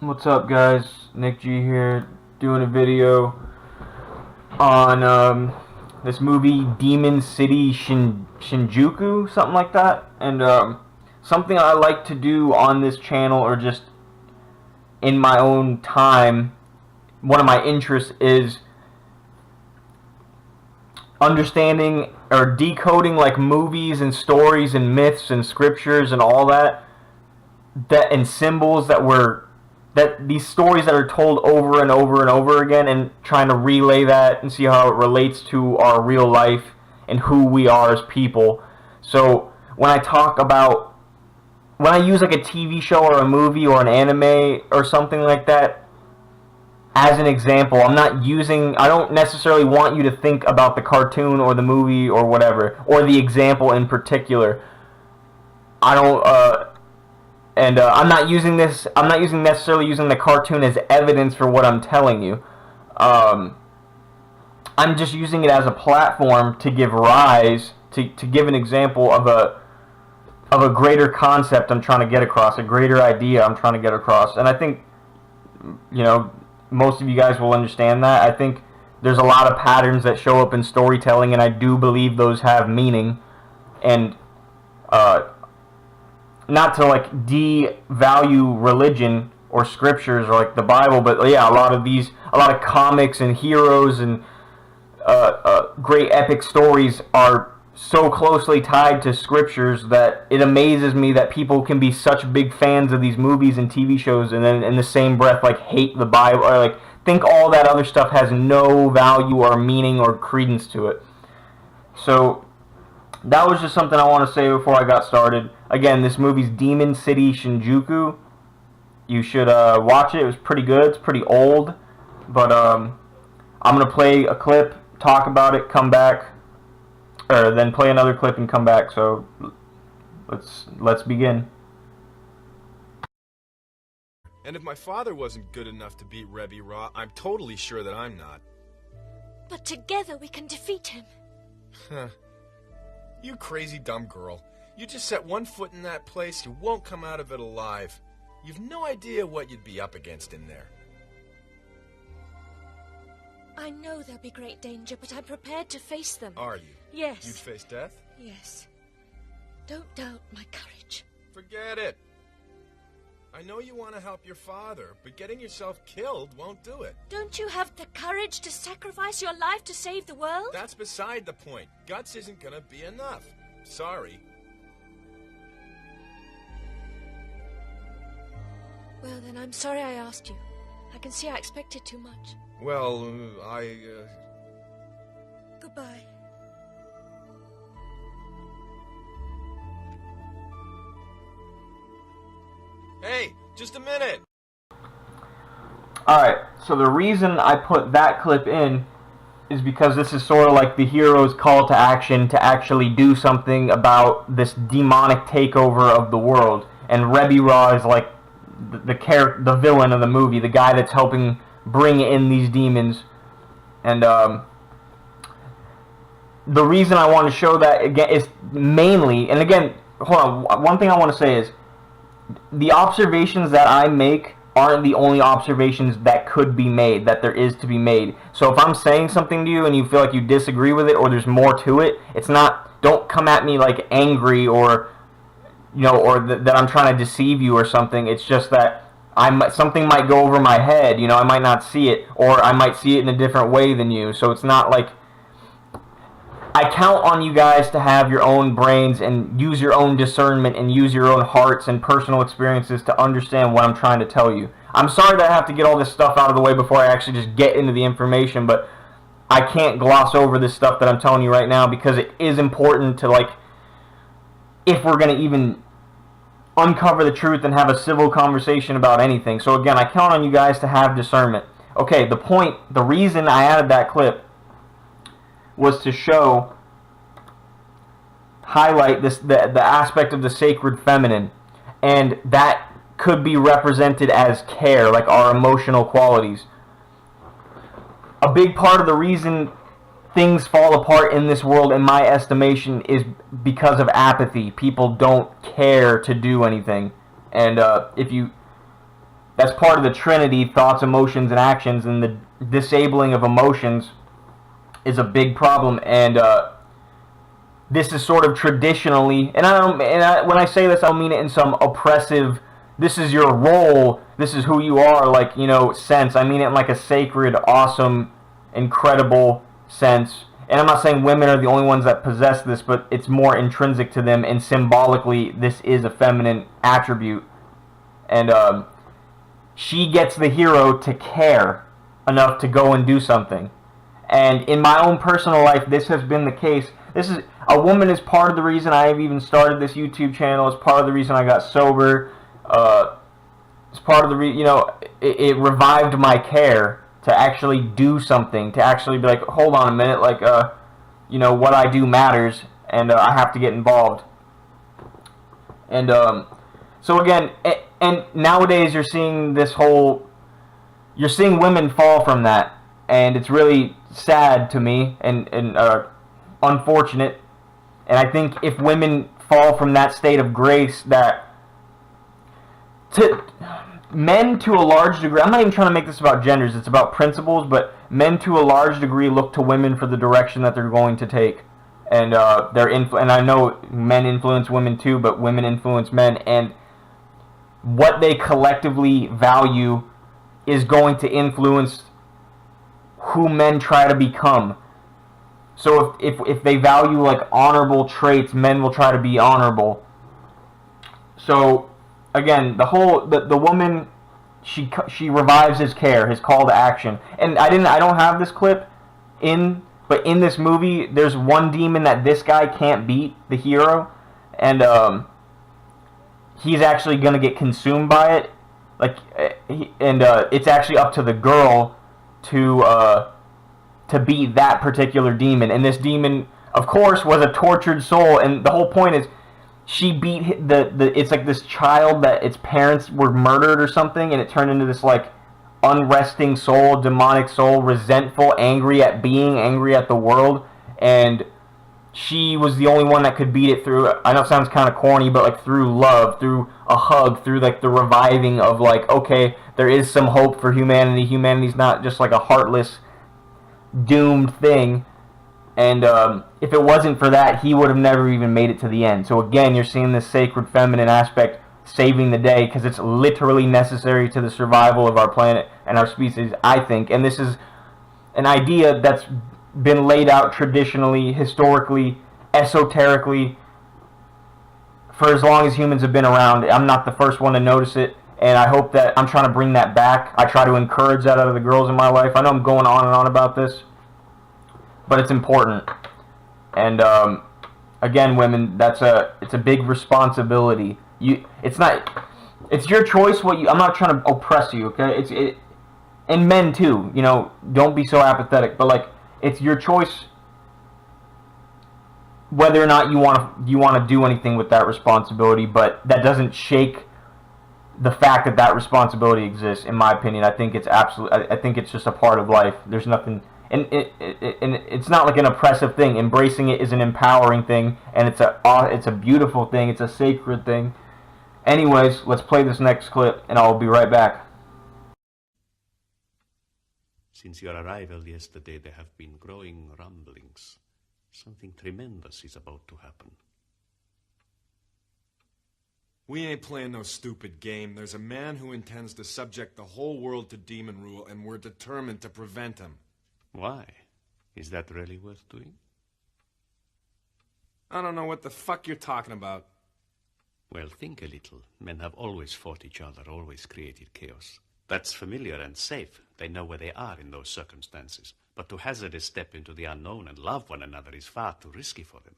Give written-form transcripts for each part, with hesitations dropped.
What's up, guys? Nick G here, doing a video on this movie Demon City Shinjuku, something like that. And something I like to do on this channel, or just in my own time, one of my interests is understanding or decoding like movies and stories and myths and scriptures and all that and symbols that these stories that are told over and over and over again, and trying to relay that and see how it relates to our real life and who we are as people. So when I use like a TV show or a movie or an anime or something like that as an example, I don't necessarily want you to think about the cartoon or the movie or whatever, or the example in particular. I don't, I'm not using this. I'm not necessarily using the cartoon as evidence for what I'm telling you. I'm just using it as a platform to give rise to give an example of a greater concept I'm trying to get across, a greater idea I'm trying to get across. And I think, most of you guys will understand that. I think there's a lot of patterns that show up in storytelling, and I do believe those have meaning. And not to like devalue religion or scriptures or like the Bible, but yeah, a lot of comics and heroes and great epic stories are so closely tied to scriptures that it amazes me that people can be such big fans of these movies and TV shows, and then in the same breath like hate the Bible, or like think all that other stuff has no value or meaning or credence to it. So that was just something I want to say before I got started. Again, this movie's Demon City Shinjuku. You should watch it. It was pretty good. It's pretty old. But I'm going to play a clip, talk about it, come back. Or then play another clip and come back. So let's begin. And if my father wasn't good enough to beat Rebbe Ra, I'm totally sure that I'm not. But together we can defeat him. Huh. You crazy dumb girl. You just set one foot in that place, you won't come out of it alive. You've no idea what you'd be up against in there. I know there'll be great danger, but I'm prepared to face them. Are you? Yes. You'd face death? Yes. Don't doubt my courage. Forget it. I know you want to help your father, but getting yourself killed won't do it. Don't you have the courage to sacrifice your life to save the world? That's beside the point. Guts isn't gonna be enough. Sorry. Well, then I'm sorry I asked you. I can see I expected too much. Well, Goodbye. Hey, just a minute! Alright, so the reason I put that clip in is because this is sort of like the hero's call to action to actually do something about this demonic takeover of the world. And Rebbe Ra is like the villain of the movie, the guy that's helping bring in these demons. And the reason I want to show that again is mainly, and again, hold on, one thing I want to say is the observations that I make aren't the only observations that could be made, that there is to be made. So if I'm saying something to you and you feel like you disagree with it, or there's more to it, it's not, don't come at me like angry or that I'm trying to deceive you or something. It's just that something might go over my head, I might not see it, or I might see it in a different way than you. So it's not like, I count on you guys to have your own brains and use your own discernment and use your own hearts and personal experiences to understand what I'm trying to tell you. I'm sorry that I have to get all this stuff out of the way before I actually just get into the information, but I can't gloss over this stuff that I'm telling you right now, because it is important to, like, if we're going to even uncover the truth and have a civil conversation about anything. So again, I count on you guys to have discernment. Okay, the reason I added that clip was to highlight the aspect of the sacred feminine, and that could be represented as care, like our emotional qualities. A big part of the reason things fall apart in this world, in my estimation, is because of apathy. People don't care to do anything. And if you that's part of the Trinity: thoughts, emotions, and actions. And the disabling of emotions is a big problem. And this is sort of traditionally, and when I say this, I don't mean it in some oppressive, this is your role, this is who you are, like, sense. I mean it in like a sacred, awesome, incredible sense. And I'm not saying women are the only ones that possess this, but it's more intrinsic to them, and symbolically, this is a feminine attribute. And she gets the hero to care enough to go and do something. And in my own personal life, this has been the case. A woman is part of the reason I have even started this YouTube channel. It's part of the reason I got sober. It's part of the it revived my care to actually do something, to actually be like, hold on a minute, like, what I do matters, and I have to get involved. And so again, and nowadays you're seeing women fall from that, and it's really sad to me, and unfortunate. And I think if women fall from that state of grace, men to a large degree, I'm not even trying to make this about genders, it's about principles, but men to a large degree look to women for the direction that they're going to take. And and I know men influence women too, but women influence men, and what they collectively value is going to influence who men try to become. So if they value like honorable traits, men will try to be honorable. So again, the woman, she revives his care, his call to action. And I don't have this clip but in this movie, there's one demon that this guy can't beat, the hero, and he's actually gonna get consumed by it. It's actually up to the girl to beat that particular demon. And this demon, of course, was a tortured soul. And the whole point is, she beat it's like this child that its parents were murdered or something, and it turned into this like unresting soul, demonic soul, resentful, angry at the world. And she was the only one that could beat it through, I know it sounds kind of corny, but like through love, through a hug, through like the reviving of like, okay, there is some hope for humanity. Humanity's not just like a heartless, doomed thing. And if it wasn't for that, he would have never even made it to the end. So again, you're seeing this sacred feminine aspect saving the day, because it's literally necessary to the survival of our planet and our species, I think. And this is an idea that's been laid out traditionally, historically, esoterically, for as long as humans have been around. I'm not the first one to notice it, and I hope that I'm trying to bring that back. I try to encourage that out of the girls in my life. I know I'm going on and on about this, but it's important. And again, women, it's a big responsibility. It's your choice what you. I'm not trying to oppress you, okay? And men too. Don't be so apathetic. But like, it's your choice whether or not you want to do anything with that responsibility. But that doesn't shake the fact that responsibility exists. In my opinion, I think it's I think it's just a part of life. There's nothing. And it's not like an oppressive thing. Embracing it is an empowering thing, and it's a beautiful thing. It's a sacred thing. Anyways, let's play this next clip, and I'll be right back. Since your arrival yesterday, there have been growing rumblings. Something tremendous is about to happen. We ain't playing no stupid game. There's a man who intends to subject the whole world to demon rule, and we're determined to prevent him. Why? Is that really worth doing? I don't know what the fuck you're talking about. Well, think a little. Men have always fought each other, always created chaos. That's familiar and safe. They know where they are in those circumstances. But to hazard a step into the unknown and love one another is far too risky for them.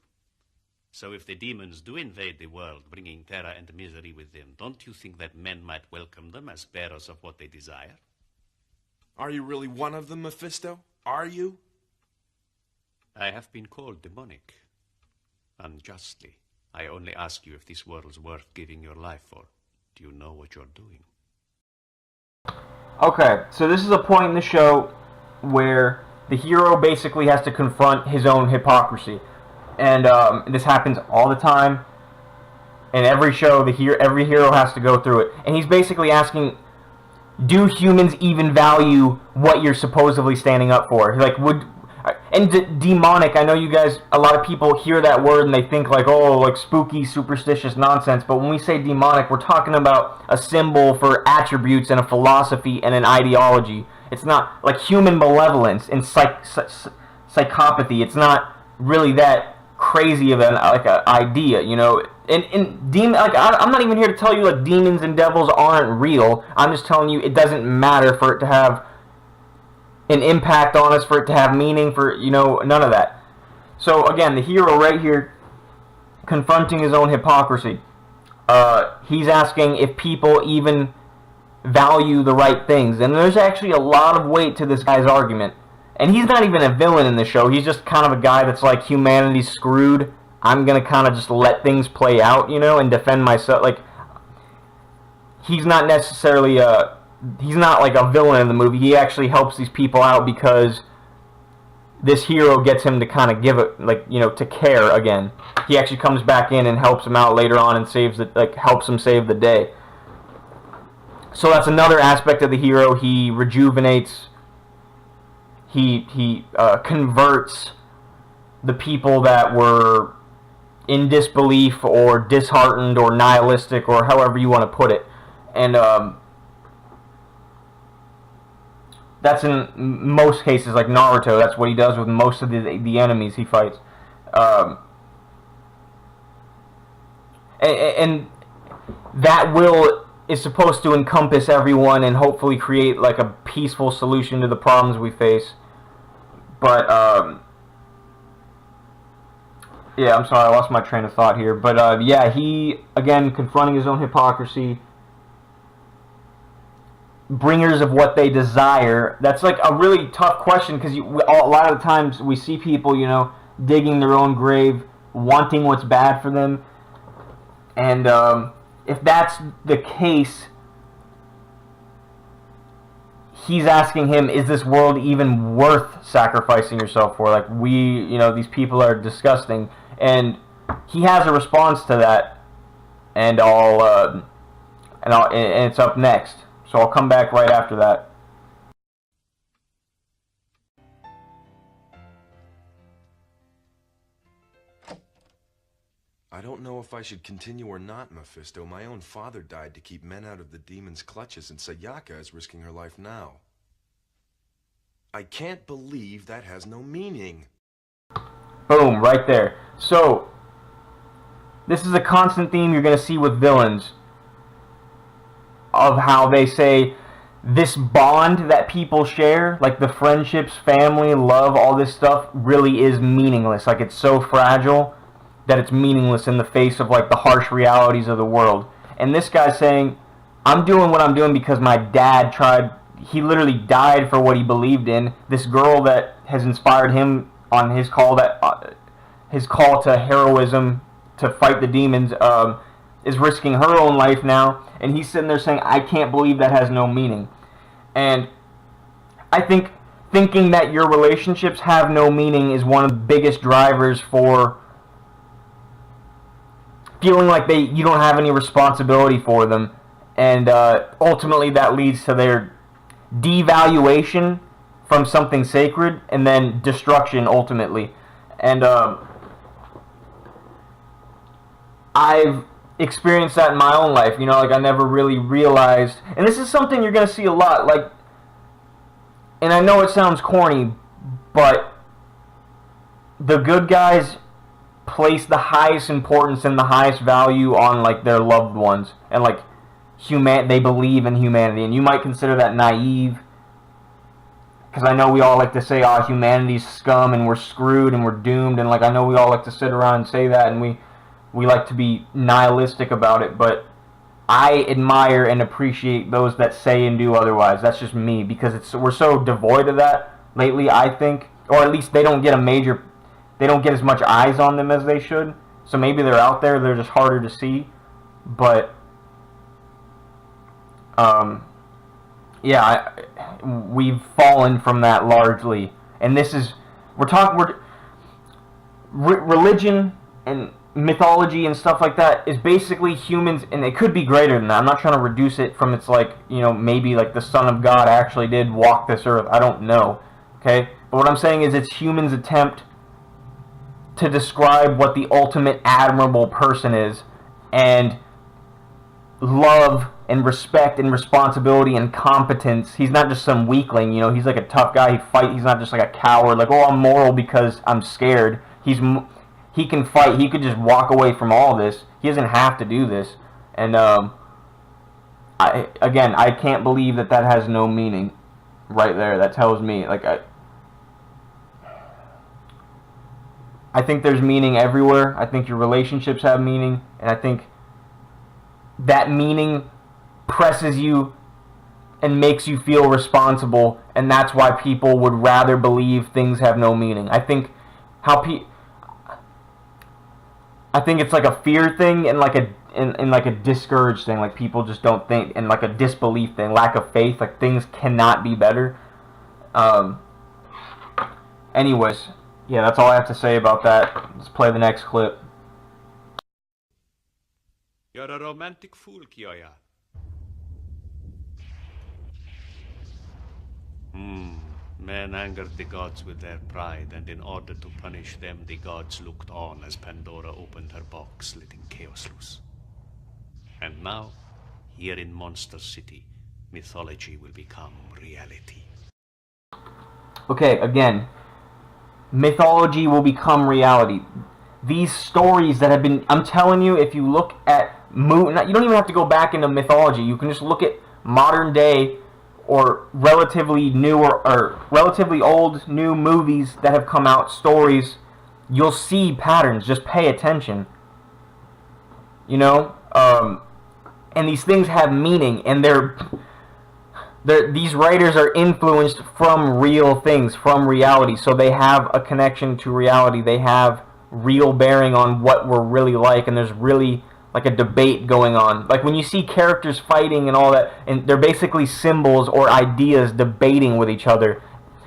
So if the demons do invade the world, bringing terror and misery with them, don't you think that men might welcome them as bearers of what they desire? Are you really one of them, Mephisto? Are you? I have been called demonic. Unjustly. I only ask you if this world's worth giving your life for. Do you know what you're doing? Okay, so this is a point in the show where the hero basically has to confront his own hypocrisy. And this happens all the time. In every show, every hero has to go through it. And he's basically asking, do humans even value what you're supposedly standing up for? Like, demonic, I know you guys, a lot of people hear that word and they think like, oh, like spooky, superstitious nonsense, but when we say demonic, we're talking about a symbol for attributes and a philosophy and an ideology. It's not like human malevolence and psychopathy. It's not really that crazy of an idea, you know. And I'm not even here to tell you like demons and devils aren't real. I'm just telling you it doesn't matter for it to have an impact on us, for it to have meaning, for, you know, none of that. So again, the hero right here, confronting his own hypocrisy. He's asking if people even value the right things, and there's actually a lot of weight to this guy's argument. And he's not even a villain in the show. He's just kind of a guy that's like, humanity's screwed. I'm gonna kind of just let things play out, you know, and defend myself. Like, he's not necessarily he's not like a villain in the movie. He actually helps these people out because this hero gets him to kind of give it, like, you know, to care again. He actually comes back in and helps him out later on and helps him save the day. So that's another aspect of the hero. He rejuvenates. He converts the people that were in disbelief or disheartened or nihilistic or however you want to put it. And that's in most cases, like Naruto. That's what he does with most of the enemies he fights. And that will is supposed to encompass everyone and hopefully create like a peaceful solution to the problems we face. But yeah, I'm sorry, I lost my train of thought here. But yeah, he again confronting his own hypocrisy. Bringers of what they desire. That's like a really tough question, because a lot of the times we see people, you know, digging their own grave, wanting what's bad for them. And if that's the case, he's asking him, is this world even worth sacrificing yourself for? Like, you know, these people are disgusting. And he has a response to that, and it's up next. So I'll come back right after that. I don't know if I should continue or not, Mephisto. My own father died to keep men out of the demon's clutches, and Sayaka is risking her life now. I can't believe that has no meaning. Boom, right there. So, this is a constant theme you're going to see with villains, of how they say this bond that people share, like the friendships, family, love, all this stuff, really is meaningless. Like, it's so fragile that it's meaningless in the face of like the harsh realities of the world. And this guy's saying, I'm doing what I'm doing because my dad he literally died for what he believed in. This girl that has inspired him on his call to heroism, to fight the demons, is risking her own life now, and he's sitting there saying, I can't believe that has no meaning. And I think thinking that your relationships have no meaning is one of the biggest drivers for feeling like you don't have any responsibility for them, and ultimately that leads to their devaluation from something sacred, and then destruction ultimately. And I've experienced that in my own life, you know, like I never really realized, and this is something you're going to see a lot, like, and I know it sounds corny, but the good guys place the highest importance and the highest value on like their loved ones, and like they believe in humanity, and you might consider that naive, because I know we all like to say, oh, humanity's scum and we're screwed and we're doomed, and like I know we all like to sit around and say that, and we like to be nihilistic about it, but I admire and appreciate those that say and do otherwise. That's just me, because we're so devoid of that lately, I think, or at least they don't get as much eyes on them as they should. So maybe they're out there, they're just harder to see. But yeah, we've fallen from that largely, and this is religion and mythology and stuff like that is basically humans, and it could be greater than that. I'm not trying to reduce it from it's like, maybe like the Son of God actually did walk this earth. I don't know. Okay? But what I'm saying is it's humans' attempt to describe what the ultimate admirable person is, and love and respect and responsibility and competence. He's not just some weakling, he's like a tough guy. He's not just like a coward, like, oh, I'm moral because I'm scared. He can fight. He could just walk away from all this. He doesn't have to do this. And I can't believe that has no meaning right there. That tells me, like, I think there's meaning everywhere. I think your relationships have meaning, and I think that meaning presses you and makes you feel responsible, and that's why people would rather believe things have no meaning. I think it's like a fear thing and like a discouraged thing, like people just don't think, and like a disbelief thing, lack of faith, like things cannot be better. Anyways, yeah, that's all I have to say about that. Let's play the next clip. You're a romantic fool, Kyoya. Men angered the gods with their pride, and in order to punish them, the gods looked on as Pandora opened her box, letting chaos loose. And now, here in Monster City, mythology will become reality. Okay, again, mythology will become reality. These stories that have been, I'm telling you, if you look at, you don't even have to go back into mythology. You can just look at modern day or relatively new or relatively old new movies that have come out, stories. You'll see patterns. Just pay attention. And these things have meaning, and these writers are influenced from real things, from reality, so they have a connection to reality. They have real bearing on what we're really like, and there's really like a debate going on. Like when you see characters fighting and all that, and they're basically symbols or ideas debating with each other.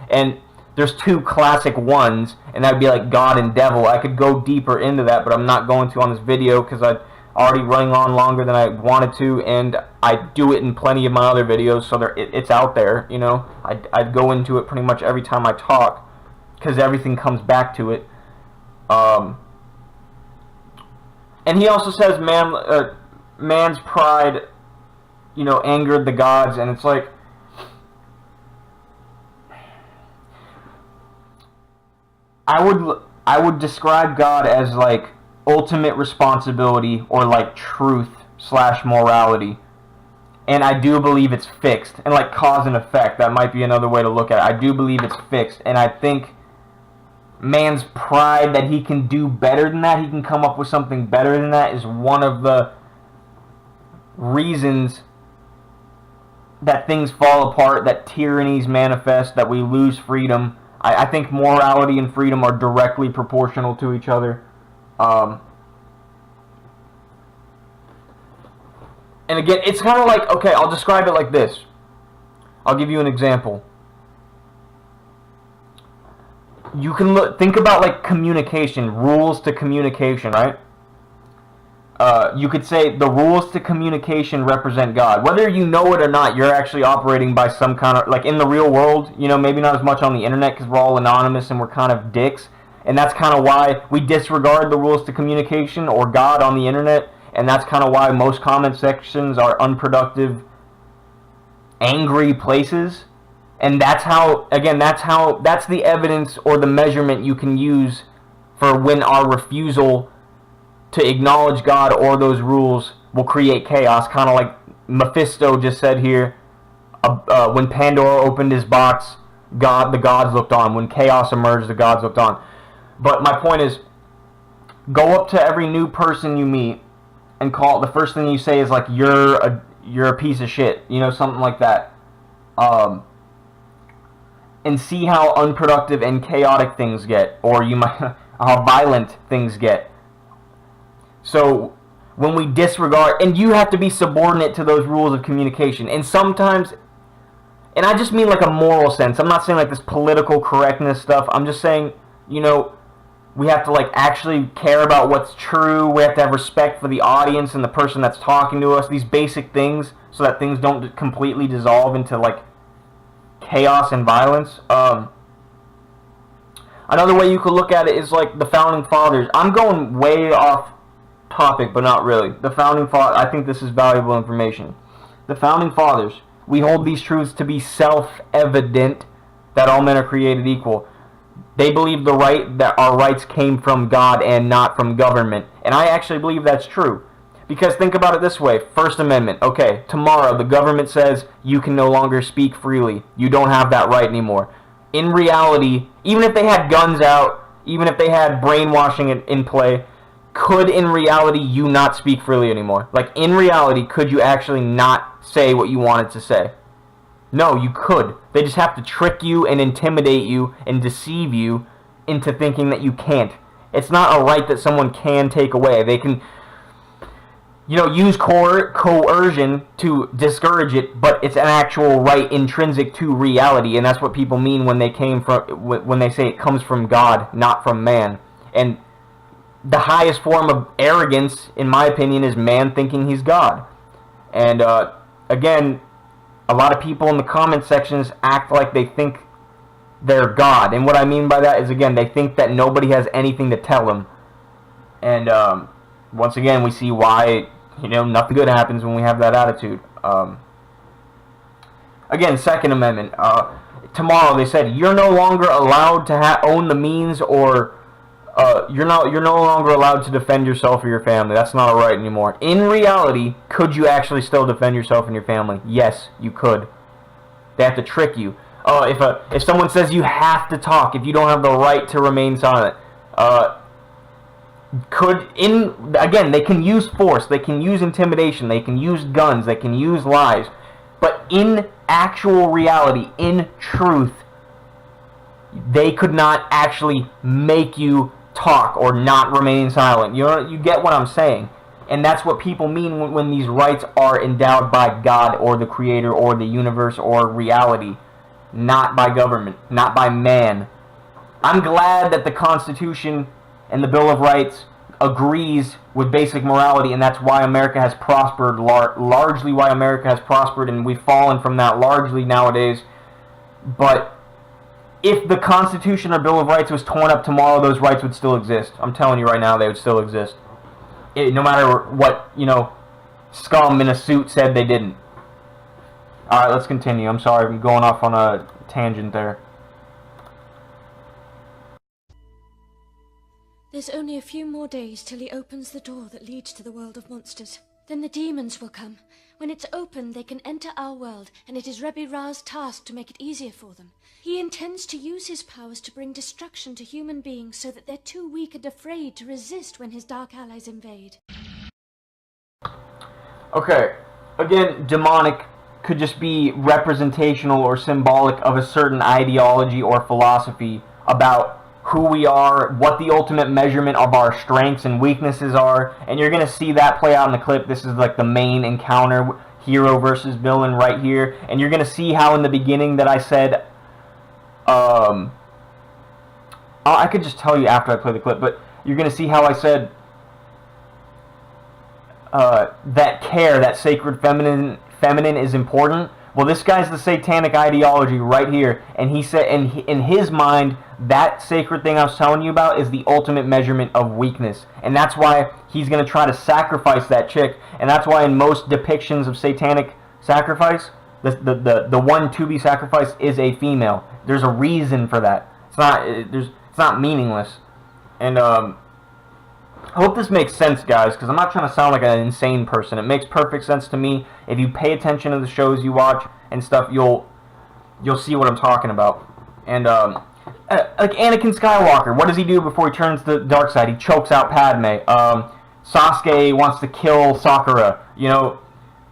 And there's two classic ones, and that'd be like God and Devil. I could go deeper into that, but I'm not going to on this video because I'm already running on longer than I wanted to, and I do it in plenty of my other videos, so it's out there. I'd go into it pretty much every time I talk because everything comes back to it. And he also says man's pride, angered the gods, and it's like, I would describe God as like ultimate responsibility, or like truth / morality, and I do believe it's fixed, and like cause and effect, that might be another way to look at it. I do believe it's fixed, and I think man's pride that he can do better than that, he can come up with something better than that, is one of the reasons that things fall apart, that tyrannies manifest, that we lose freedom. I think morality and freedom are directly proportional to each other. And again, it's kind of like, okay, I'll describe it like this. I'll give you an example. You can think about like communication, rules to communication, right? You could say the rules to communication represent God. Whether you know it or not, you're actually operating by some kind of, like in the real world, maybe not as much on the internet because we're all anonymous and we're kind of dicks. And that's kind of why we disregard the rules to communication or God on the internet. And that's kind of why most comment sections are unproductive, angry places. And that's the evidence or the measurement you can use for when our refusal to acknowledge God or those rules will create chaos. Kind of like Mephisto just said here, when Pandora opened his box, the gods looked on. When chaos emerged, the gods looked on. But my point is, go up to every new person you meet and the first thing you say is like, you're a piece of shit, something like that. And see how unproductive and chaotic things get, or how violent things get. So when we disregard, and you have to be subordinate to those rules of communication, and sometimes, and I just mean like a moral sense, I'm not saying like this political correctness stuff, I'm just saying, We have to like actually care about what's true. We have to have respect for the audience and the person that's talking to us. These basic things, so that things don't completely dissolve into like chaos and violence. Another way you could look at it is like the founding fathers. I'm going way off topic, but not really. The founding fathers, I think this is valuable information. The founding fathers, we hold these truths to be self-evident that all men are created equal. They believe that our rights came from God and not from government. And I actually believe that's true. Because think about it this way. First Amendment. Okay, tomorrow the government says you can no longer speak freely. You don't have that right anymore. In reality, even if they had guns out, even if they had brainwashing in play, could in reality you not speak freely anymore? Like in reality, could you actually not say what you wanted to say? No, you could. They just have to trick you and intimidate you and deceive you into thinking that you can't. It's not a right that someone can take away. They can, use coercion to discourage it, but it's an actual right intrinsic to reality, and that's what people mean when they say it comes from God, not from man. And the highest form of arrogance, in my opinion, is man thinking he's God. And again, a lot of people in the comment sections act like they think they're God. And what I mean by that is, again, they think that nobody has anything to tell them. And once again, we see why, nothing good happens when we have that attitude. Again, Second Amendment. Tomorrow, they said, you're no longer allowed to own the means, or you're no longer allowed to defend yourself or your family. That's not a right anymore. In reality, could you actually still defend yourself and your family? Yes, you could. They have to trick you. If someone says you have to talk, if you don't have the right to remain silent, again, they can use force, they can use intimidation, they can use guns, they can use lies, but in actual reality, in truth, they could not actually make you talk or not remain silent. You get what I'm saying? And that's what people mean when these rights are endowed by God or the Creator or the universe or reality, not by government, not by man. I'm glad that the Constitution and the Bill of Rights agrees with basic morality, and that's why America has prospered, largely why America has prospered, and we've fallen from that largely nowadays. But if the Constitution or Bill of Rights was torn up tomorrow, those rights would still exist. I'm telling you right now, they would still exist. No matter what, scum in a suit said they didn't. Alright, let's continue. I'm sorry, I'm going off on a tangent there. There's only a few more days till he opens the door that leads to the world of monsters. Then the demons will come. When it's open, they can enter our world, and it is Rebbe Ra's task to make it easier for them. He intends to use his powers to bring destruction to human beings so that they're too weak and afraid to resist when his dark allies invade. Okay, again, demonic could just be representational or symbolic of a certain ideology or philosophy about who we are, what the ultimate measurement of our strengths and weaknesses are, and you're going to see that play out in the clip. This is like the main encounter, hero versus villain right here, and you're going to see how in the beginning that I said, I could just tell you after I play the clip, but you're going to see how I said that care, that sacred feminine is important. Well, this guy's the satanic ideology right here, and he said, in his mind, that sacred thing I was telling you about is the ultimate measurement of weakness, and that's why he's going to try to sacrifice that chick, and that's why in most depictions of satanic sacrifice, the one to be sacrificed is a female. There's a reason for that. It's not meaningless, and I hope this makes sense, guys, because I'm not trying to sound like an insane person. It makes perfect sense to me. If you pay attention to the shows you watch and stuff, you'll see what I'm talking about. And like Anakin Skywalker, what does he do before he turns to the dark side? He chokes out Padme. Sasuke wants to kill Sakura.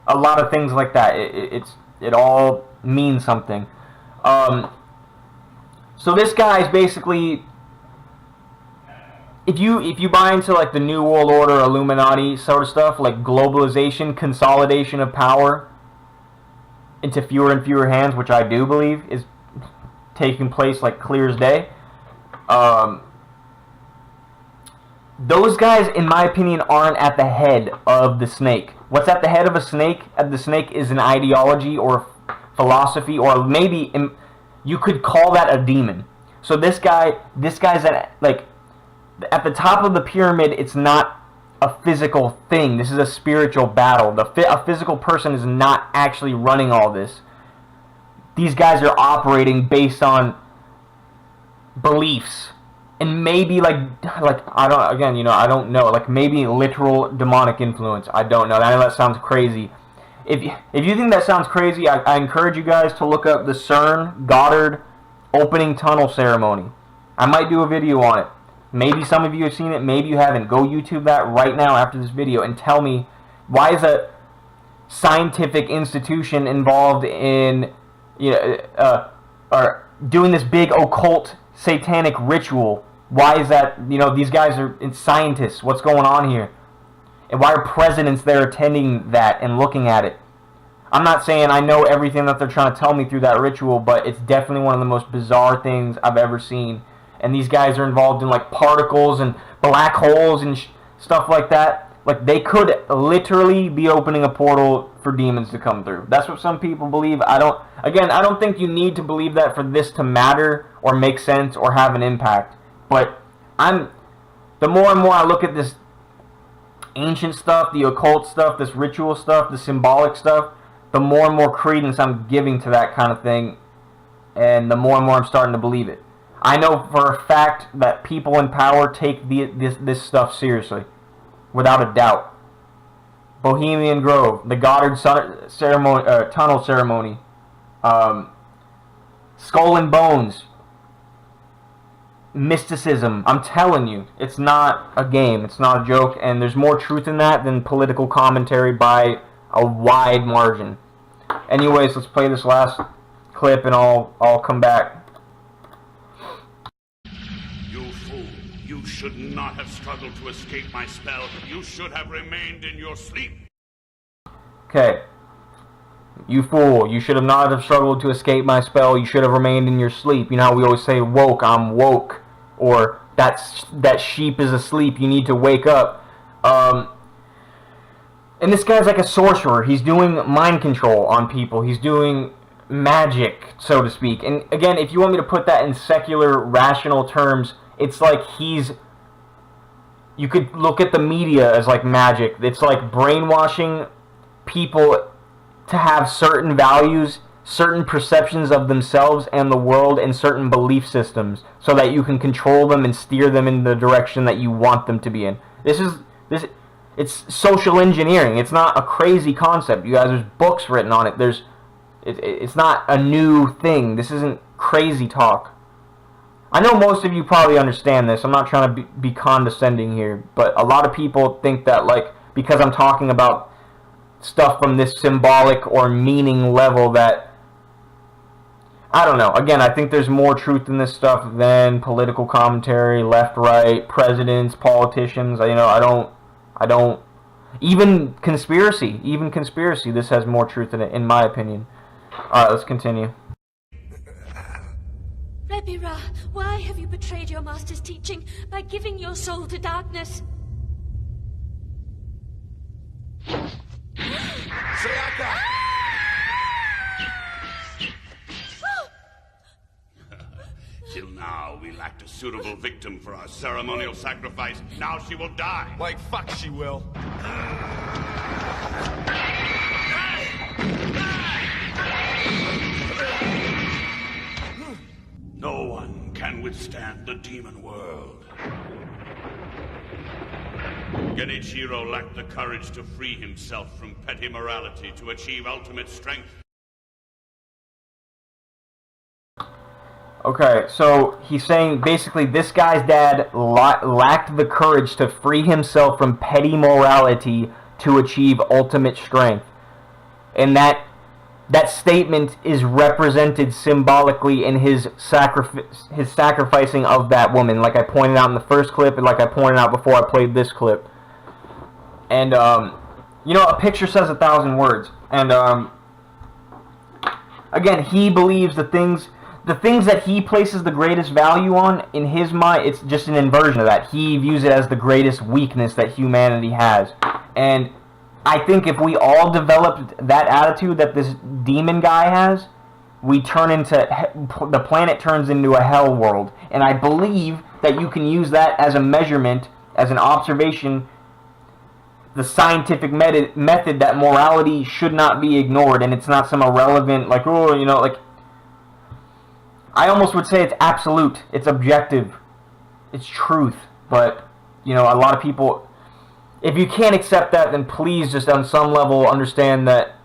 A lot of things like that. It all means something. So this guy is basically, if you buy into like the New World Order, Illuminati sort of stuff, like globalization, consolidation of power into fewer and fewer hands, which I do believe is taking place like clear as day. those guys, in my opinion, aren't at the head of the snake. What's at the head of a snake? The snake is an ideology or philosophy, or maybe you could call that a demon. So this guy's at the top of the pyramid. It's not a physical thing. This is a spiritual battle. A physical person is not actually running all this. These guys are operating based on beliefs. And maybe I don't know, like maybe literal demonic influence. I don't know. I know that sounds crazy. If you think that sounds crazy, I encourage you guys to look up the CERN Goddard opening tunnel ceremony. I might do a video on it. Maybe some of you have seen it, maybe you haven't. Go YouTube that right now after this video and tell me, why is a scientific institution involved in or doing this big occult satanic ritual? Why is that? These guys are scientists. What's going on here? And why are presidents there attending that and looking at it? I'm not saying I know everything that they're trying to tell me through that ritual, but it's definitely one of the most bizarre things I've ever seen. And these guys are involved in like particles and black holes and stuff like that. Like they could literally be opening a portal for demons to come through. That's what some people believe. I don't think you need to believe that for this to matter or make sense or have an impact. But the more and more I look at this ancient stuff, the occult stuff, this ritual stuff, the symbolic stuff, the more and more credence I'm giving to that kind of thing, and the more and more I'm starting to believe it. I know for a fact that people in power take this stuff seriously, without a doubt. Bohemian Grove, the Goddard tunnel ceremony, Skull and Bones, mysticism. I'm telling you, it's not a game, it's not a joke, and there's more truth in that than political commentary by a wide margin. Anyways, let's play this last clip and I'll come back. You fool, you should not have struggled to escape my spell. You should have remained in your sleep. Okay. You fool, you should have not have struggled to escape my spell. You should have remained in your sleep. You know how we always say, woke, I'm woke. Or that sheep is asleep, you need to wake up. And this guy's like a sorcerer. He's doing mind control on people. He's doing magic, so to speak. And again, if you want me to put that in secular, rational terms, it's like you could look at the media as like magic. It's like brainwashing people to have certain values, certain perceptions of themselves and the world, and certain belief systems, so that you can control them and steer them in the direction that you want them to be in. It's social engineering. It's not a crazy concept. You guys, there's books written on it. It's not a new thing. This isn't crazy talk. I know most of you probably understand this. I'm not trying to be condescending here, but a lot of people think that, like, because I'm talking about stuff from this symbolic or meaning level, that I don't know. Again, I think there's more truth in this stuff than political commentary, left, right, presidents, politicians. I don't even conspiracy. This has more truth in it, in my opinion. Alright, let's continue. Rebbe Ra, why have you betrayed your master's teaching by giving your soul to darkness? Sayaka! Till now, we lacked a suitable victim for our ceremonial sacrifice. Now she will die. Like fuck she will. No one can withstand the demon world. Genichiro lacked the courage to free himself from petty morality to achieve ultimate strength. Okay, so he's saying basically this guy's dad lacked the courage to free himself from petty morality to achieve ultimate strength. And that statement is represented symbolically in his sacrificing of that woman, like I pointed out in the first clip and like I pointed out before I played this clip. And a picture says 1,000 words. And again, he believes the things the things that he places the greatest value on, in his mind, it's just an inversion of that. He views it as the greatest weakness that humanity has. And I think if we all developed that attitude that this demon guy has, we turn into, the planet turns into a hell world. And I believe that you can use that as a measurement, as an observation, the scientific method that morality should not be ignored, and it's not some irrelevant, like, oh, you know, like, I almost would say it's absolute, it's objective, it's truth. But, you know, a lot of people, if you can't accept that, then please just on some level understand that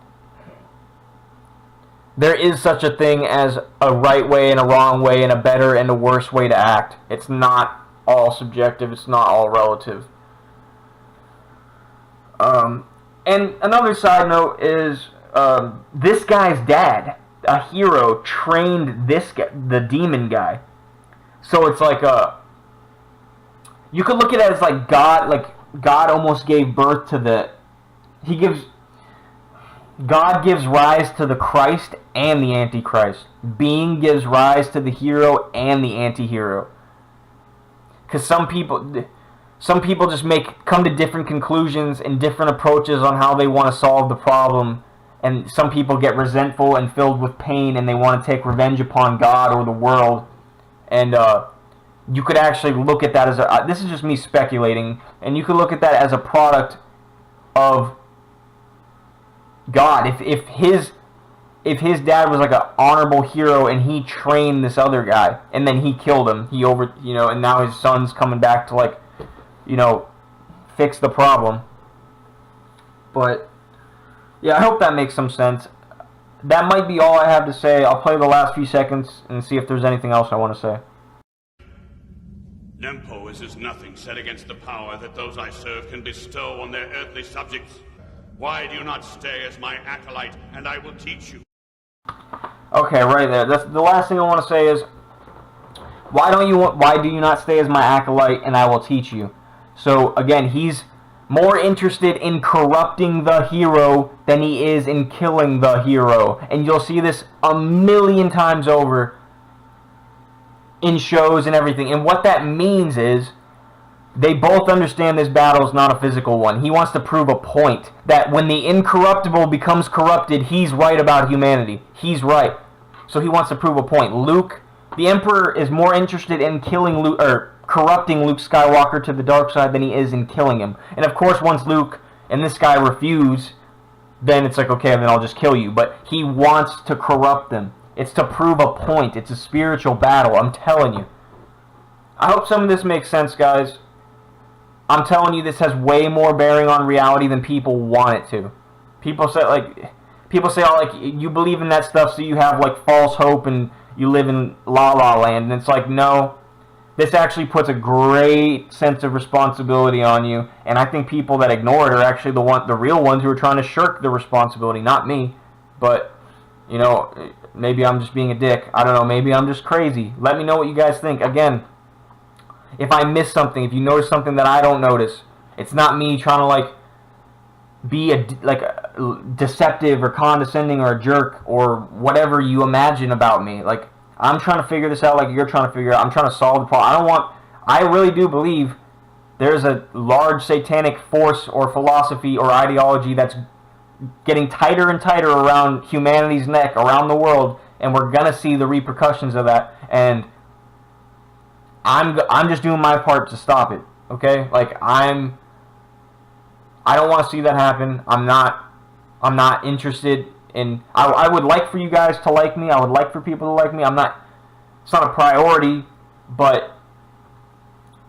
there is such a thing as a right way and a wrong way and a better and a worse way to act. It's not all subjective, it's not all relative. And another side note is this guy's dad, a hero, trained this guy, the demon guy. So it's like you could look at it as like God almost gave birth to God gives rise to the Christ and the Antichrist. Being gives rise to the hero and the anti-hero. Because some people just come to different conclusions and different approaches on how they want to solve the problem. And some people get resentful and filled with pain, and they want to take revenge upon God or the world. And you could actually look at that as this is just me speculating, and you could look at that as a product of God. If his dad was like an honorable hero and he trained this other guy and then he killed him, and now his son's coming back to, like, you know, fix the problem. But yeah, I hope that makes some sense. That might be all I have to say. I'll play the last few seconds and see if there's anything else I want to say. Nempo is as nothing set against the power that those I serve can bestow on their earthly subjects. Why do you not stay as my acolyte, and I will teach you? Okay, right there. That's the last thing I want to say is, why do you not stay as my acolyte, and I will teach you? So again, he's more interested in corrupting the hero than he is in killing the hero. And you'll see this a million times over in shows and everything. And what that means is they both understand this battle is not a physical one. He wants to prove a point that when the incorruptible becomes corrupted, he's right about humanity. He's right. So he wants to prove a point. Luke, the Emperor, is more interested in killing Luke, or corrupting Luke Skywalker to the dark side than he is in killing him. And of course, once Luke and this guy refuse, then it's like, okay, then I'll just kill you. But he wants to corrupt them. It's to prove a point. It's a spiritual battle, I'm telling you. I hope some of this makes sense, guys. I'm telling you, this has way more bearing on reality than people want it to. People say, oh, like, you believe in that stuff, so you have, like, false hope and you live in La La Land. And it's like, no. This actually puts a great sense of responsibility on you, and I think people that ignore it are actually the real ones who are trying to shirk the responsibility, not me. But, you know, maybe I'm just being a dick. I don't know, maybe I'm just crazy. Let me know what you guys think. Again, if I miss something, if you notice something that I don't notice, it's not me trying to, like, be a deceptive or condescending or a jerk or whatever you imagine about me. Like, I'm trying to figure this out like you're trying to figure out. I'm trying to solve the problem. I really do believe there's a large satanic force or philosophy or ideology that's getting tighter and tighter around humanity's neck, around the world, and we're going to see the repercussions of that. And I'm just doing my part to stop it, okay? Like, I don't want to see that happen. I'm not interested in, I would like for you guys to like me. I would like for people to like me. It's not a priority, but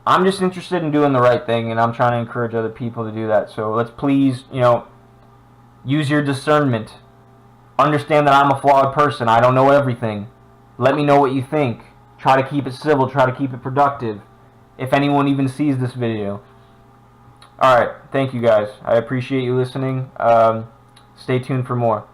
I'm just interested in doing the right thing, and I'm trying to encourage other people to do that. So let's please, you know, use your discernment. Understand that I'm a flawed person. I don't know everything. Let me know what you think. Try to keep it civil. Try to keep it productive. If anyone even sees this video. Alright, thank you guys. I appreciate you listening. Stay tuned for more.